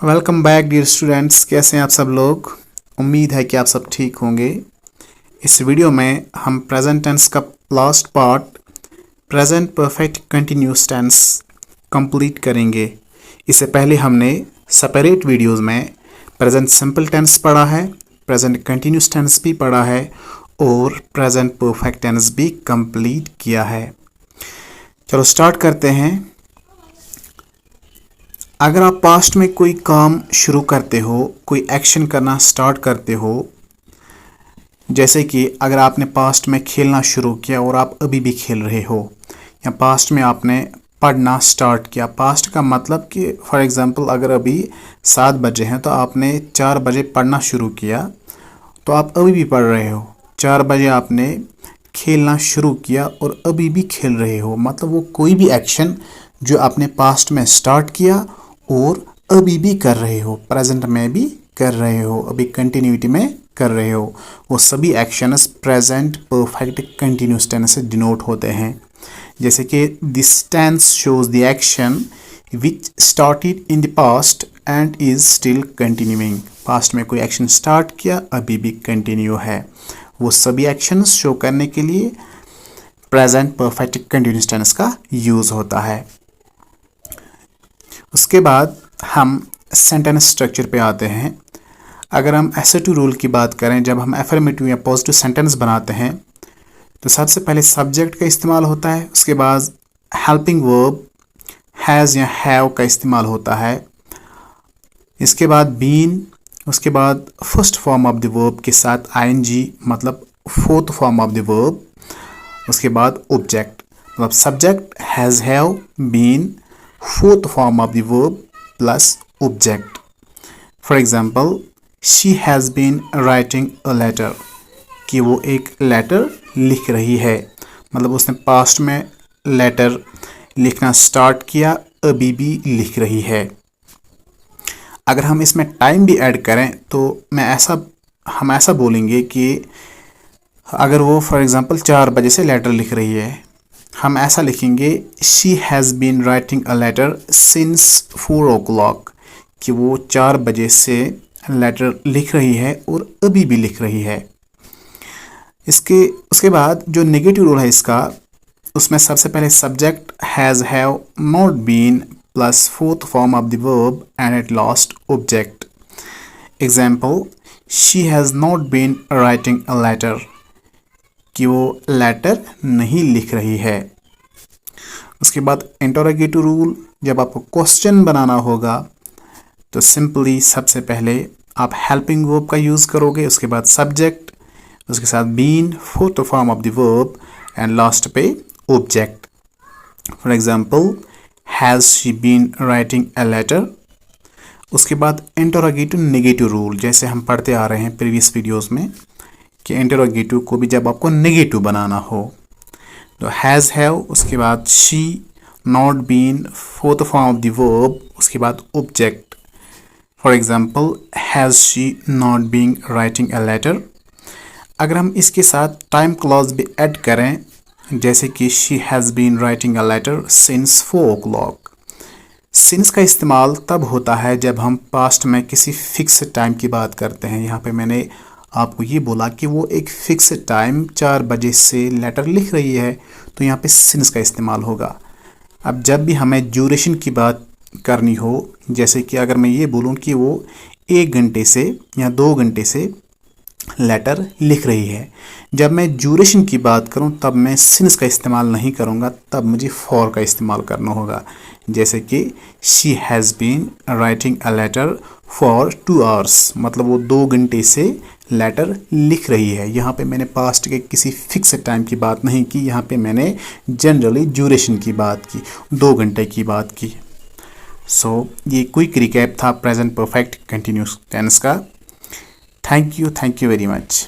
Welcome back dear students. कैसे हैं आप सब लोग? उम्मीद है कि आप सब ठीक होंगे। इस वीडियो में हम प्रेजेंट टेंस का last part present perfect continuous tense complete करेंगे। इससे पहले हमने सेपरेट वीडियोस में प्रेजेंट सिंपल टेंस पढ़ा है, प्रेजेंट कंटिन्यूस टेंस भी पढ़ा है और प्रेजेंट परफेक्ट टेंस भी कंप्लीट किया है। चलो स्टार्ट करते हैं। अगर आप पास्ट में कोई काम शुरू करते हो, कोई एक्शन करना स्टार्ट करते हो, जैसे कि अगर आपने पास्ट में खेलना शुरू किया और आप अभी भी खेल रहे हो, या पास्ट में आपने पढ़ना स्टार्ट किया। पास्ट का मतलब कि फॉर एग्जांपल अगर अभी 7 बजे हैं तो आपने 4 बजे पढ़ना शुरू किया, तो आप अभी भी पढ़ रहे हो। 4 बजे आपने खेलना शुरू किया और अभी भी खेल रहे हो, मतलब वो कोई भी एक्शन जो आपने पास्ट में स्टार्ट किया और अभी भी कर रहे हो, प्रेजेंट में भी कर रहे हो, अभी कंटिन्यूटी में कर रहे हो, वो सभी actions present perfect continuous tense से डिनोट होते हैं। जैसे कि this tense shows the action which started in the past and is still continuing. Past में कोई एक्शन स्टार्ट किया, अभी भी कंटिन्यू है। वो सभी एक्शंस शो करने के लिए प्रेजेंट परफेक्ट कंटिन्यूस टेंस का यूज होता है। उसके बाद हम सेंटेंस स्ट्रक्चर पे आते हैं। अगर हम एसए2 रूल की बात करें, जब हम एफर्मेटिव या पॉजिटिव सेंटेंस बनाते हैं तो सबसे पहले सब्जेक्ट का इस्तेमाल होता है, उसके बाद हेल्पिंग वर्ब हैज़ या हैव का इस्तेमाल होता है, इसके बाद बीन, उसके बाद first form of the verb के साथ आईएनजी मतलब fourth form of the verb, उसके बाद ऑब्जेक्ट मतलब subject has, have, been, fourth form of the verb plus object. For example, she has been writing a letter, कि वो एक letter लिख रही है, मतलब उसने पास्ट में लेटर लिखना स्टार्ट किया, अभी भी लिख रही है। अगर हम इसमें टाइम भी ऐड करें तो हम ऐसा बोलेंगे कि अगर वो फॉर एग्जांपल 4 बजे से लेटर लिख रही है, हम ऐसा लिखेंगे she has been writing a letter since 4 o'clock, कि वो 4 बजे से लेटर लिख रही है और अभी भी लिख रही है। उसके बाद जो नेगेटिव रूल है इसका, उसमें सबसे पहले subject has, have, not been plus fourth form of the verb and at last object. Example, she has not been writing a letter, कि वो लेटर नहीं लिख रही है। उसके बाद इंटरोगेटिव रूल, जब आपको क्वेश्चन बनाना होगा तो सिंपली सबसे पहले आप हेल्पिंग वर्ब का यूज़ करोगे, उसके बाद सब्जेक्ट, उसके साथ been, fourth form of the verb and last पे object. For example, has she been writing a letter. उसके बाद इंटरोगेटिव नेगेटिव रूल, जैसे हम पढ़ते आ रहे हैं प्रीवियस वीडियोज़ में कि इंटरोगेटिव को भी जब आपको नेगेटिव बनाना हो तो हैज़, हैव, उसके बाद she, not been, fourth form of the verb, उसके बाद object. For example, has she not been writing a letter. अगर हम इसके साथ टाइम क्लॉज भी ऐड करें, जैसे कि she has been writing a letter since 4 o'clock। Since का इस्तेमाल तब होता है जब हम पास्ट में किसी फिक्स टाइम की बात करते हैं। यहाँ पे मैंने आपको ये बोला कि वो एक फिक्स टाइम 4 बजे से लेटर लिख रही है, तो यहाँ पे सिंस का इस्तेमाल होगा। अब जब भी हमें ड्यूरेशन की बात करनी हो, जैसे कि अगर मैं ये बोलूँ कि वो 1 घंटे से या 2 घंटे से लेटर लिख रही है, जब मैं ड्यूरेशन की बात करूं तब मैं सिंस का इस्तेमाल नहीं करूंगा, तब मुझे फॉर का इस्तेमाल करना होगा। जैसे कि she has been writing a letter for 2 hours, मतलब वो 2 घंटे से लेटर लिख रही है। यहाँ पे मैंने पास्ट के किसी फिक्स टाइम की बात नहीं की, यहाँ पे मैंने जनरली ड्यूरेशन की बात की, 2 घंटे की बात की। सो ये क्विक रिकैप था प्रेजेंट परफेक्ट कंटिन्यूस टेंस का। Thank you very much.